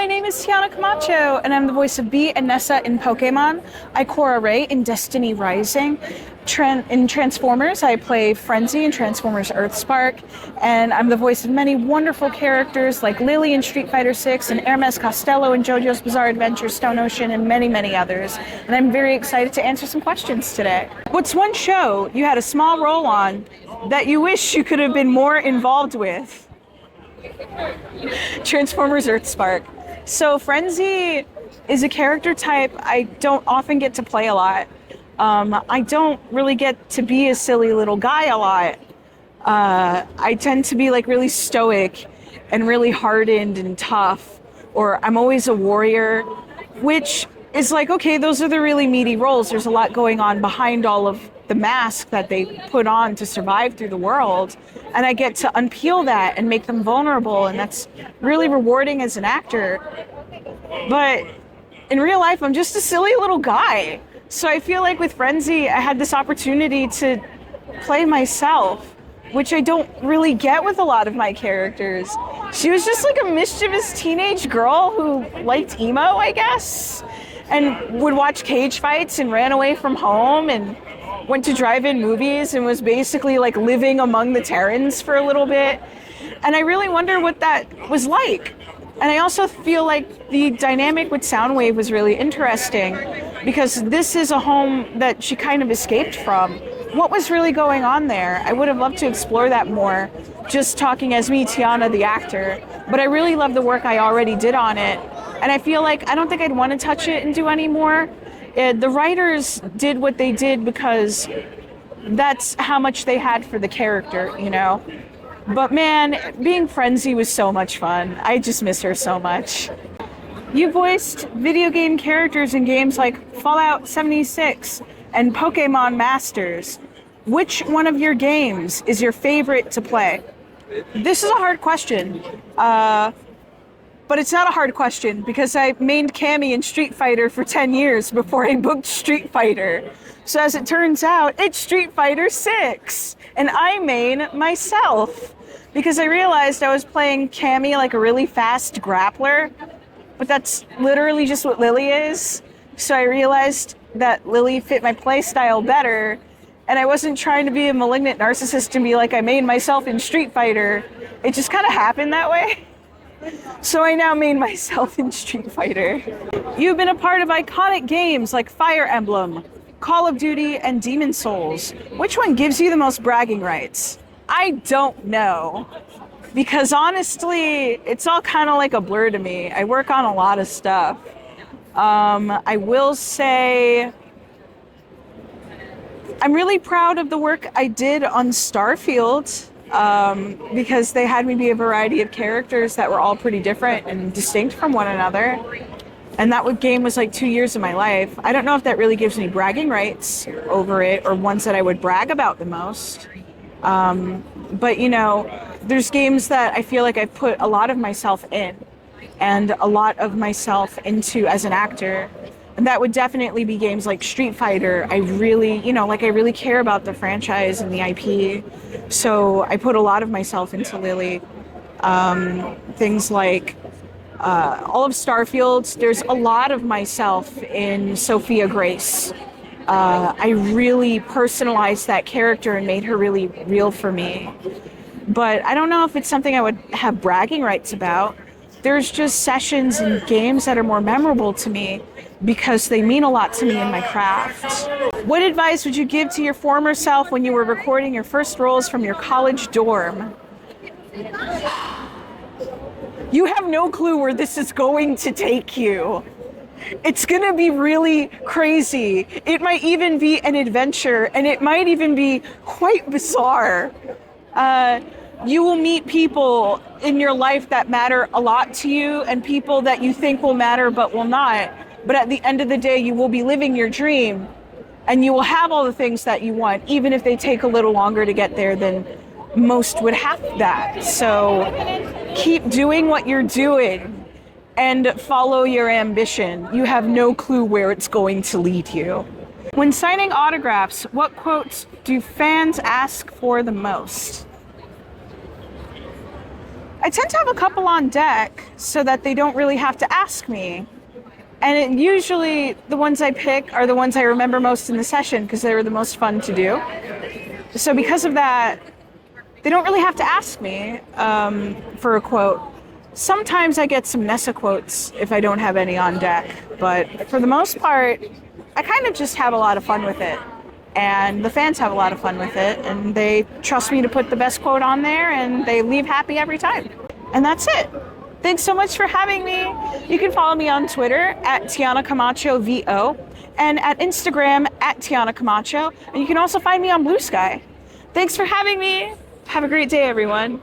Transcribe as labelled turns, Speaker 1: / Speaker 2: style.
Speaker 1: my name is Tiana Camacho, and I'm the voice of Bee and Nessa in Pokémon. I Cora Ray in Destiny Rising. In Transformers, I play Frenzy in Transformers EarthSpark, and I'm the voice of many wonderful characters like Lily in Street Fighter 6 and Hermes Costello in JoJo's Bizarre Adventure, Stone Ocean, and many, many others. And I'm very excited to answer some questions today. What's one show you had a small role on that you wish you could have been more involved with? Transformers EarthSpark. So Frenzy is a character type I don't often get to play a lot. I don't really get to be a silly little guy a lot. I tend to be like really stoic and really hardened and tough, or I'm always a warrior, which is like, okay, those are the really meaty roles. There's a lot going on behind all of the mask that they put on to survive through the world. And I get to unpeel that and make them vulnerable. And that's really rewarding as an actor. But in real life, I'm just a silly little guy. So I feel like with Frenzy, I had this opportunity to play myself, which I don't really get with a lot of my characters. She was just like a mischievous teenage girl who liked emo, I guess, and would watch cage fights and ran away from home and went to drive-in movies and was basically like living among the Terrans for a little bit. And I really wonder what that was like. And I also feel like the dynamic with Soundwave was really interesting because this is a home that she kind of escaped from. What was really going on there? I would have loved to explore that more, just talking as me, Tiana, the actor. But I really love the work I already did on it. And I feel like I don't think I'd want to touch it and do any more. The writers did what they did because that's how much they had for the character, you know? But man, being Frenzy was so much fun. I just miss her so much. You voiced video game characters in games like Fallout 76 and Pokémon Masters. Which one of your games is your favorite to play? This is a hard question. But it's not a hard question because I mained Cammy in Street Fighter for 10 years before I booked Street Fighter. So as it turns out, it's Street Fighter 6, and I main myself because I realized I was playing Cammy like a really fast grappler, but that's literally just what Lily is. So I realized that Lily fit my playstyle better, and I wasn't trying to be a malignant narcissist and be like I main myself in Street Fighter. It just kind of happened that way. So I now main myself in Street Fighter. You've been a part of iconic games like Fire Emblem, Call of Duty, and Demon's Souls. Which one gives you the most bragging rights? I don't know. Because honestly, it's all kind of like a blur to me. I work on a lot of stuff. I will say I'm really proud of the work I did on Starfield. Because they had me be a variety of characters that were all pretty different and distinct from one another. And that game was like 2 years of my life. I don't know if that really gives me bragging rights over it or ones that I would brag about the most. But you know, there's games that I feel like I've put a lot of myself in and a lot of myself into as an actor. And that would definitely be games like Street Fighter. I really care about the franchise and the IP. So I put a lot of myself into Lily. Things like all of Starfield, there's a lot of myself in Sophia Grace. I really personalized that character and made her really real for me. But I don't know if it's something I would have bragging rights about. There's just sessions and games that are more memorable to me because they mean a lot to me in my craft. What advice would you give to your former self when you were recording your first roles from your college dorm? You have no clue where this is going to take you. It's gonna be really crazy. It might even be an adventure, and it might even be quite bizarre. You will meet people in your life that matter a lot to you and people that you think will matter but will not. But at the end of the day, you will be living your dream and you will have all the things that you want, even if they take a little longer to get there than most would have that. So keep doing what you're doing and follow your ambition. You have no clue where it's going to lead you. When signing autographs, what quotes do fans ask for the most? I tend to have a couple on deck so that they don't really have to ask me. And usually the ones I pick are the ones I remember most in the session because they were the most fun to do. So because of that, they don't really have to ask me for a quote. Sometimes I get some Nessa quotes if I don't have any on deck, but for the most part, I kind of just have a lot of fun with it. And the fans have a lot of fun with it, and they trust me to put the best quote on there, and they leave happy every time. And that's it. Thanks so much for having me. You can follow me on Twitter at Tiana Camacho VO, and at Instagram at Tiana Camacho, and you can also find me on Blue Sky. Thanks for having me. Have a great day, everyone.